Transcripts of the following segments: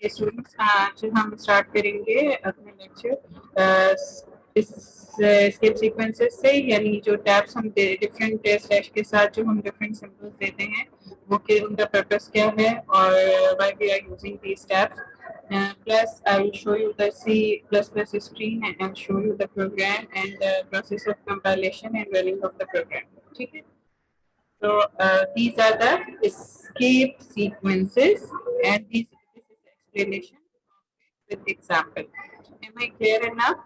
Students, आज हम start करेंगे अपने लेक्चर इस स्केप सीक्वेंसेस से, यानी जो टैब्स हम डिफरेंट स्लैश के साथ जो हम डिफरेंट सिंबल्स देते हैं वो कि उनका पर्पस क्या है और why we are using these tabs. Plus, I will show you the C++ screen and I'll show you the program and the process of compilation and running of the program. ठीक है. So these are the escape sequences, and this is explanation with example. Am I clear enough?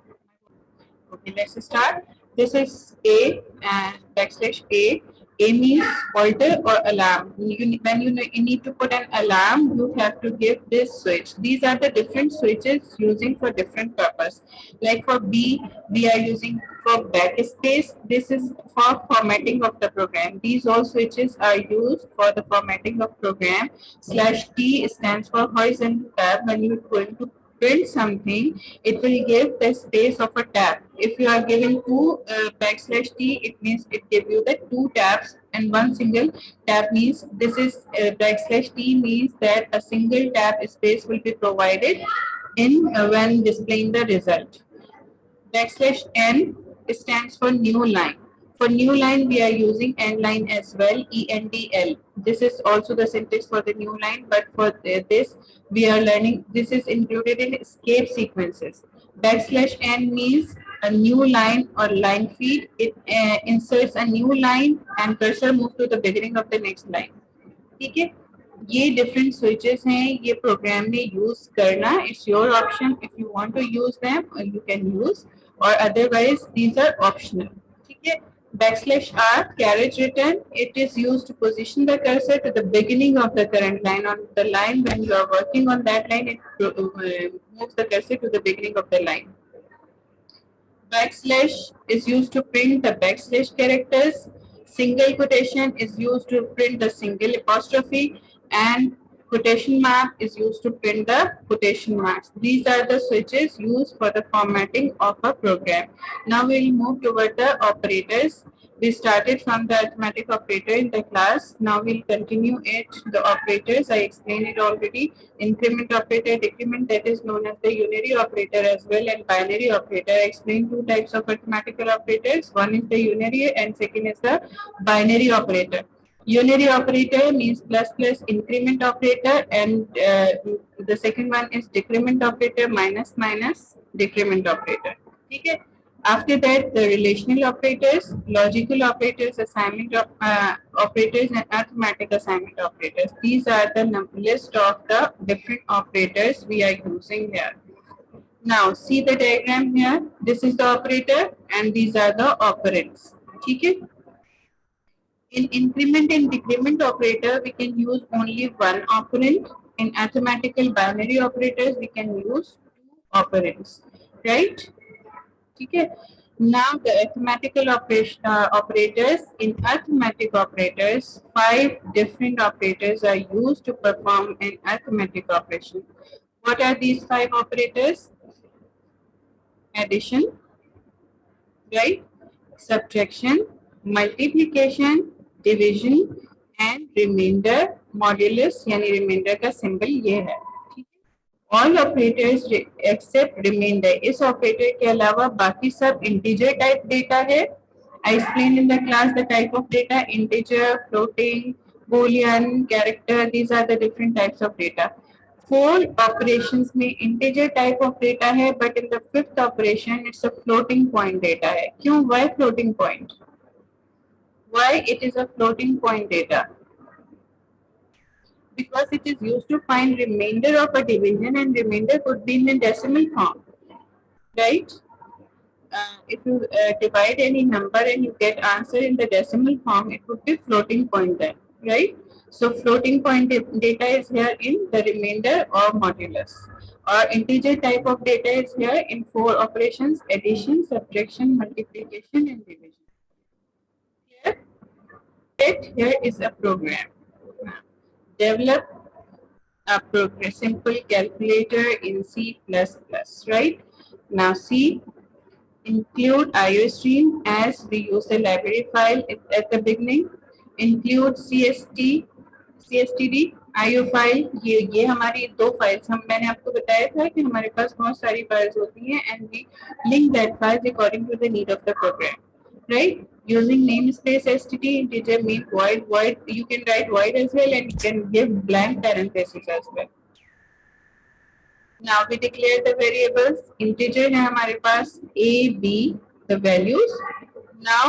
Okay, let's start. This is A and backslash A. A means alter or alarm. When you need to put an alarm, you have to give this switch. These are the different switches using for different purpose. Like for B, we are using for backspace. This is for formatting of the program. These all switches are used for the formatting of program. Slash T stands for horizontal tab. When you're going to print something, it will give the space of a tab. If you are giving two backslash T, it means it gives you the two tabs, and one single tab means this is backslash T means that a single tab space will be provided in when displaying the result. Backslash N stands for new line. For new line, we are using end line as well, ENDL. This is also the syntax for the new line, but for this, we are learning, this is included in escape sequences. Backslash N means a new line or line feed. It inserts a new line and cursor moves to the beginning of the next line. ठीक है, ये different switches हैं, ये programme में use करना, it's your option. If you want to use them you can use, और otherwise these are optional. ठीक है. Backslash R, carriage return, it is used to position the cursor to the beginning of the current line. On the line, when you are working on that line, it moves the cursor to the beginning of the line. Backslash is used to print the backslash characters. Single quotation is used to print the single apostrophe, and quotation mark is used to print the quotation marks. These are the switches used for the formatting of a program. Now we will move toward the operators. We started from the arithmetic operator in the class. Now we'll continue it. The operators, I explained it already. Increment operator, decrement, that is known as the unary operator as well, and binary operator. I explained two types of arithmetical operators. One is the unary and second is the binary operator. Unary operator means plus plus increment operator, and the second one is decrement operator, minus minus decrement operator. Okay. After that, the relational operators, logical operators, assignment operators, and arithmetic assignment operators. These are the list of the different operators we are using here. Now, see the diagram here. This is the operator, and these are the operands. Okay. In increment and decrement operator, we can use only one operand. In arithmetical binary operators, we can use two operands. Right? Okay. Now the arithmetical operators. In arithmetic operators, 5 different operators are used to perform an arithmetic operation. What are these 5 operators? Addition, right? Subtraction, multiplication, division, and remainder. Modulus यानी remainder का symbol ये है. All operators except remainder. इस operator के अलावा बाकी सब integer type data है. I explained in the class the type of data: integer, floating, boolean, character. These are the different types of data. 4 operations में integer type of data है, but in the 5th operation it's a floating point data है. क्यों? Why floating point? Why it is a floating point data? Because it is used to find remainder of a division, and remainder could be in a decimal form, right? If you divide any number and you get answer in the decimal form, it would be floating point then, right? So floating point data is here in the remainder or modulus. Or integer type of data is here in 4 operations: addition, subtraction, multiplication, and division. Here is a program. Develop a simple calculator in C++, right? Now C, include IOStream as we use the library file at the beginning. Include CSTD, IO file, ये हमारी दो files, मैंने आपको बताया था कि हमारे पास बहुत सारी फाइल्स होती हैं and we link that files according to the need of the program, right? Using namespace std integer mean void, you can write void as well and you can give blank parentheses as well. Now we declare the variables. Integer है हमारे पास a b the values. Now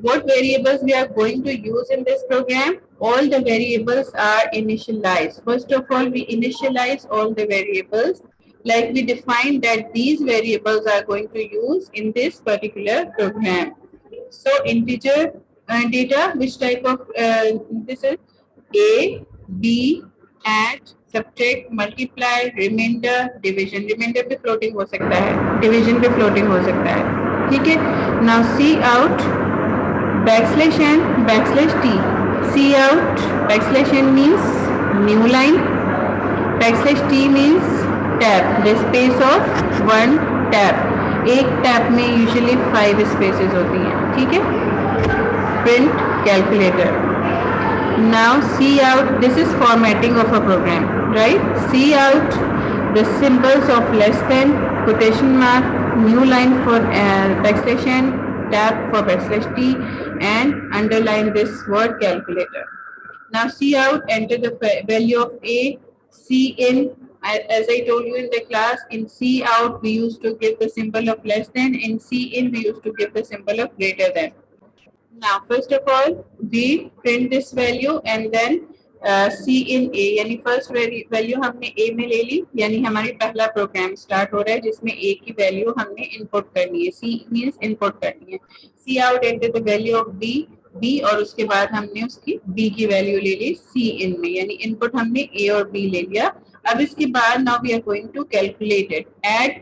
what variables we are going to use in this program? All the variables are initialized. First of all, we initialize all the variables, like we define that these variables are going to use in this particular program. So integer data, which type of this is a, b, add, subtract, multiply, remainder, division. Remainder पे floating हो सकता है, division पे floating हो सकता है, ठीक है. Now see out backslash n backslash t. See out backslash n means new line, backslash t means tab, the space of one tab. एक टैब में यूजुअली 5 स्पेसेस होती हैं, ठीक है. Print calculator. Now cout, this is formatting of a program, right. Cout the symbols of less than, quotation mark, new line for backslash n, tab for backslash t and underline this word calculator. Now cout, enter the value of a. Cin, as I told you in the class, in C out we used to give the symbol of less than, in C in we used to give the symbol of greater than. Now first of all we print this value and then C in A, यानी first value हमने A में ले ली, यानी हमारी पहला programme start हो रहा है जिसमें A की वैल्यू हमने इनपुट करनी है. C means इनपुट करनी है. C out enter the value of B और उसके बाद हमने उसकी B की वैल्यू ले ली C in में, यानी इनपुट हमने A और B ले लिया. अब इसके बाद now we are going to calculate it. Add,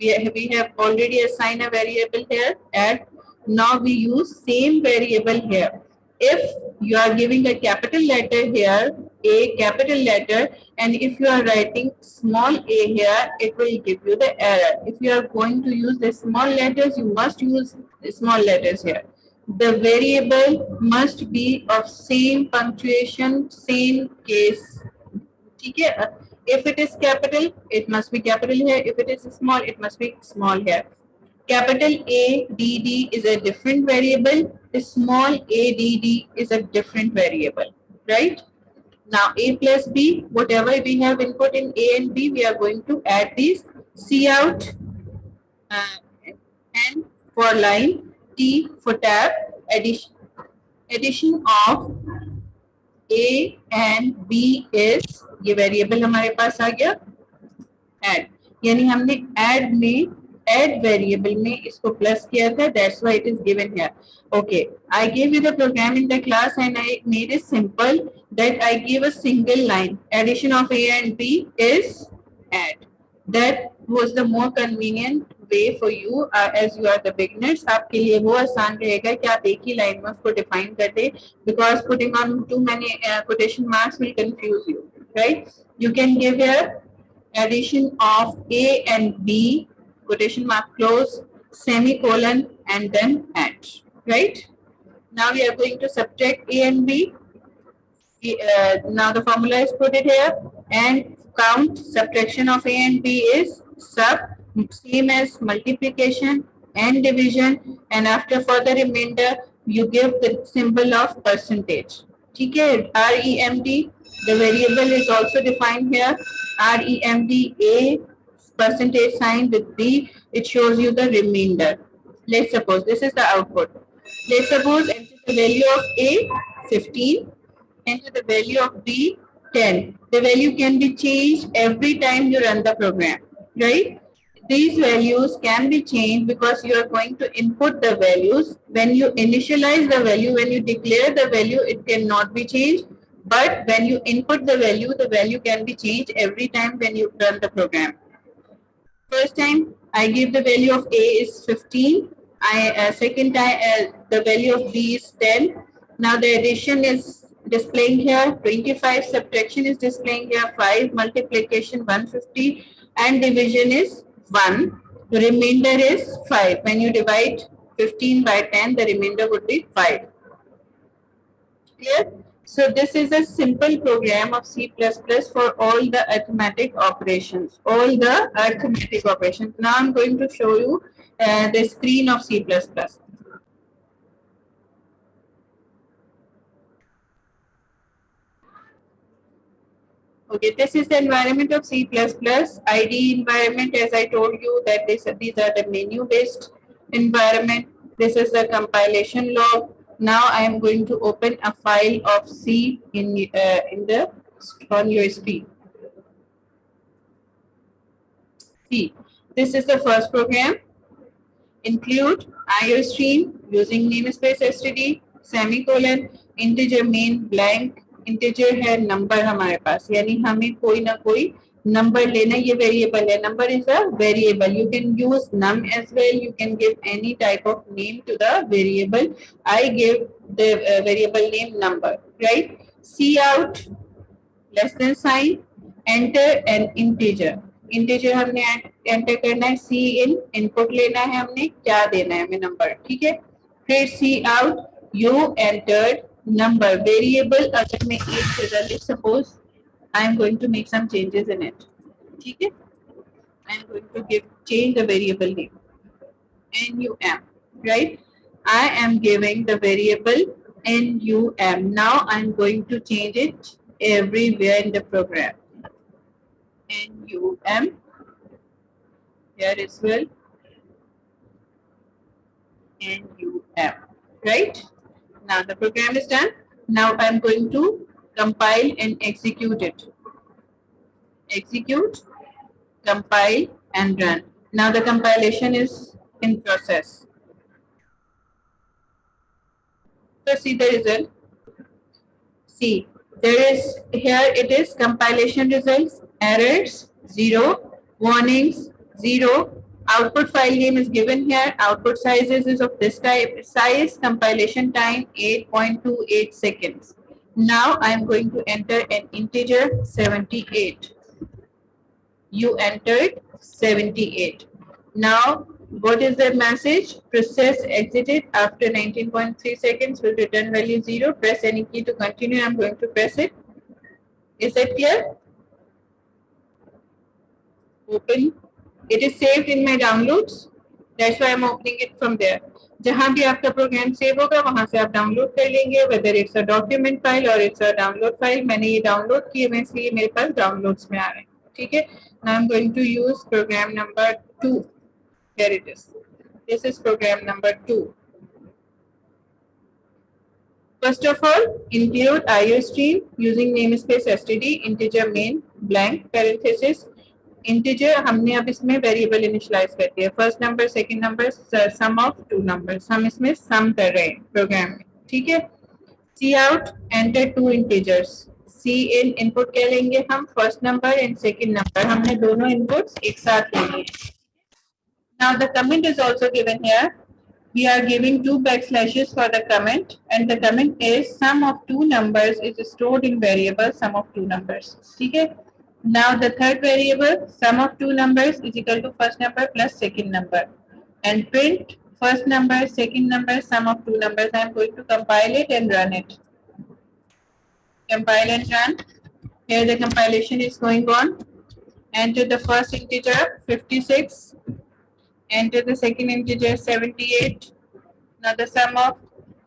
we have already assigned a variable here, add. Now we use same variable here. If you are giving a capital letter here, a capital letter, and if you are writing small a here, it will give you the error. If you are going to use the small letters, you must use the small letters here. The variable must be of same punctuation, same case. ठीक है. If it is capital, it must be capital here. If it is small, it must be small here. Capital A D D is a different variable. Small a D D is a different variable, right? Now A plus B, whatever we have input in A and B, we are going to add these. C out, N for line, T for tab, addition of A and B is, ये variable हमारे पास आ गया add, यानी हमने add में, add variable में इसको plus किया था, that's why it is given here. Okay, I give you the program in the class and I made it simple that I give a single line, addition of a and b is add. That was the more convenient way for you as you are the beginners. आपके लिए वो आसान रहेगा कि आप एक ही line में उसको डिफाइन कर दे, because putting on too many quotation marks will confuse you, right? You can give here addition of A and B, quotation mark close, semicolon, and then add, right? Now we are going to subtract A and B. Now the formula is put it here, and count subtraction of A and B is sub, same as multiplication and division, and after further remainder you give the symbol of percentage. ठीक है. REMD, the variable is also defined here. REMD, A percentage sign with B, it shows you the remainder. Let's suppose this is the output. Let's suppose enter the value of A 15, enter the value of B 10. The value can be changed every time you run the program, right? These values can be changed because you are going to input the values. When you initialize the value, when you declare the value, it cannot be changed. But when you input the value can be changed every time when you run the program. First time I give the value of A is 15. Second time the value of B is 10. Now the addition is displaying here 25, subtraction is displaying here 5, multiplication 150, and division is 1. The remainder is 5. When you divide 15 by 10, the remainder would be 5. Clear? So this is a simple program of C++ for all the arithmetic operations. All the arithmetic operations. Now I'm going to show you the screen of C++. Okay, this is the environment of C++. IDE environment, as I told you that these are the menu-based environment. This is the compilation log. Now I am going to open a file of C on your screen. C. This is the first program. Include IOStream using namespace std semicolon integer main blank integer है number हमारे पास यानी हमें कोई ना कोई number लेना ये variable है number is a variable you can use num as well you can give any type of name to the variable I give the variable name number right cout less than sign enter an integer integer हमने enter करना है सी इन input लेना है हमने क्या देना है हमें नंबर ठीक है फिर cout you entered number variable अगर मैं एक जगह लिख suppose I am going to make some changes in it ठीक है I am going to give change the variable name NUM right I am giving the variable NUM now I am going to change it everywhere in the program NUM here as well NUM right now the program is done now I'm going to compile and execute it execute compile and run now the compilation is in process so see the result see there is here it is compilation results errors 0 warnings 0 output file name is given here output sizes is of this type size compilation time 8.28 seconds now I am going to enter an integer 78 you entered 78 now what is the message process exited after 19.3 seconds will return value 0 press any key to continue I'm going to press it is that clear open it is saved in my downloads that's why I'm opening it from there जहां भी आपका program save होगा वहां से आप download कर लेंगे whether it's a document file or it's a download file मैंने ये डाउनलोड किए हुए इसलिए मेरे पास डाउनलोड्स में आ रहे हैं ठीक है now I'm going to use program number 2 here it is this is program number 2 first of all include IOStream using namespace std integer main blank parenthesis integer हमने अब इसमें वेरिएबल इनिशियलाइज कर दिया first number second number sum of two numbers हम इसमें सम कर रहे हैं प्रोग्राम में ठीक है cout enter two integers cin input क्या लेंगे हम first number and second number हमने दोनों इनपुट्स एक साथ लेंगे now the comment is also given here we are giving two backslashes for the comment and the comment is sum of two numbers is stored in variable sum of two numbers ठीक है now the third variable sum of two numbers is equal to first number plus second number and print first number second number sum of two numbers I am going to compile it and run it compile and run here the compilation is going on enter the first integer 56 enter the second integer 78 now the sum of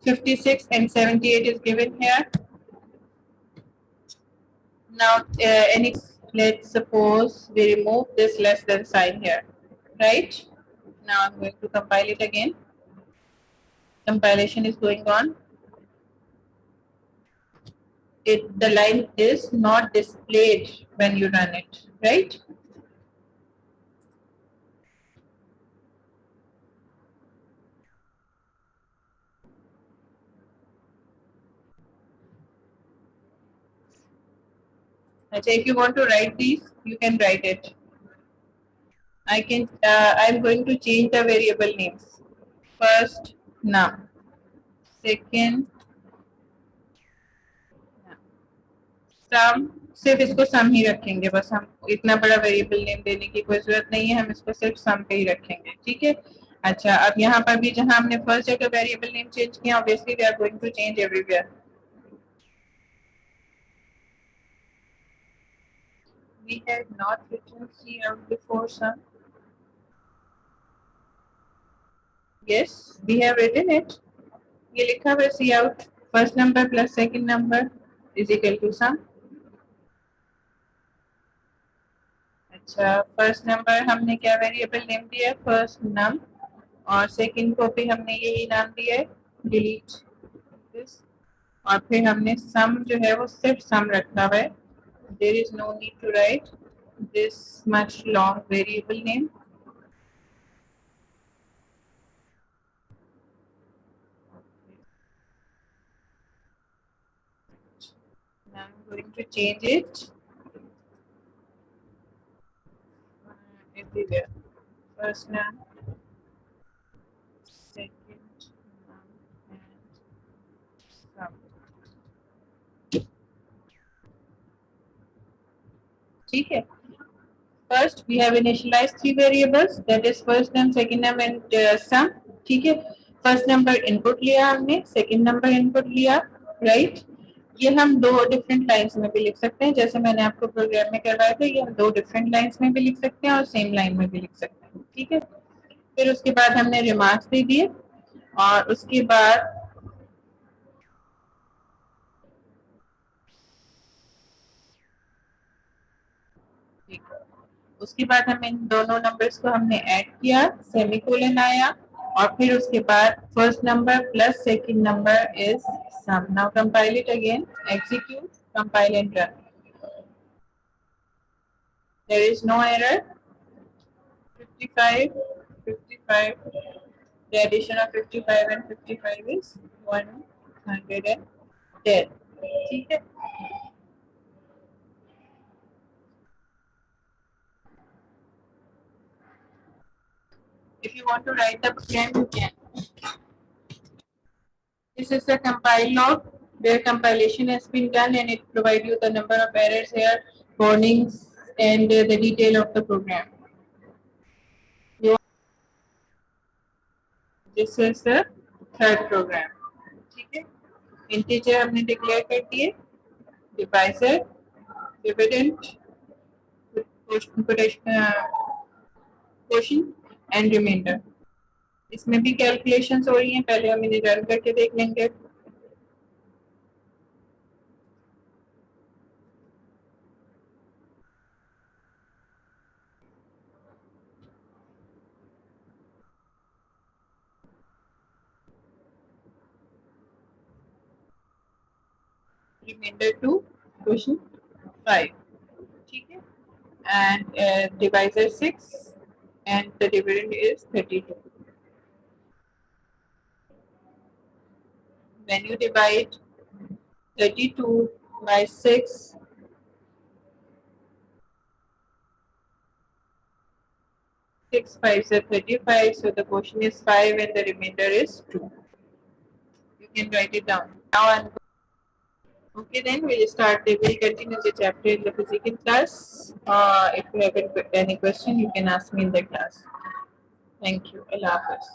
56 and 78 is given here now let's suppose we remove this less than sign here right now I'm going to compile it again compilation is going on the line is not displayed when you run it right if you want to write these you can write it I'm going to change the variable names first num second sum सिर्फ इसको सम ही रखेंगे बस हम इतना बड़ा variable name देने की कोई जरूरत नहीं है हम इसको सिर्फ सम पे ही रखेंगे ठीक है अच्छा अब यहाँ पर भी जहाँ हमने फर्स्ट जगह वेरिएबल नेम चेंज किया obviously we are going to change everywhere we have not written C out before sum. Yes, we have written it. ये लिखा हुआ C out. First number plus second number is equal to sum. अच्छा, first number हमने क्या variable name दिया है? First नम, और second को भी हमने यही नाम दिया है, डिलीट दिस, और फिर हमने सम जो है वो सिर्फ सम रखा हुआ है. There is no need to write this much long variable name. Now I'm going to change it everywhere. First name, second name, and sum. ठीक है. First we have initialized three variables, that is first name, second name and sum. ठीक है. First number input लिया हमने, second number input लिया, right. ये हम दो डिफरेंट लाइंस में भी लिख सकते हैं, जैसे मैंने आपको प्रोग्राम में करवाया था. ये हम दो डिफरेंट लाइंस में भी लिख सकते हैं और सेम लाइन में भी लिख सकते हैं. ठीक है. फिर उसके बाद हमने रिमार्क्स दे दिए, और उसके बाद हमने इन दोनों नंबर्स को हमने ऐड किया, सेमीकोलन आया, और फिर उसके बाद first number plus second number is sum. Now compile it again, execute, compile and run. There is no error. 55, 55. The addition of 55 and 55 is 110. ठीक है. If you want to write the program, you can. This is the compile log where compilation has been done, and it provides you the number of errors here, warnings, and the detail of the program. This is the third program. ठीक है. Integer हमने declare कर दिए, divisor, dividend, quotient and remainder. इसमें भी calculations हो रही हैं, पहले हम इन्हें रन करके देख लेंगे. Remainder 2, quotient 5. ठीक है. And divisor 6 and the dividend is 32. When you divide 32 by 6, 6 5s are 35, so the quotient is 5 and the remainder is 2. You can write it down. Now okay, then we'll continue the chapter in the physical class. If you have any question, you can ask me in the class. Thank you. Allah Hafiz.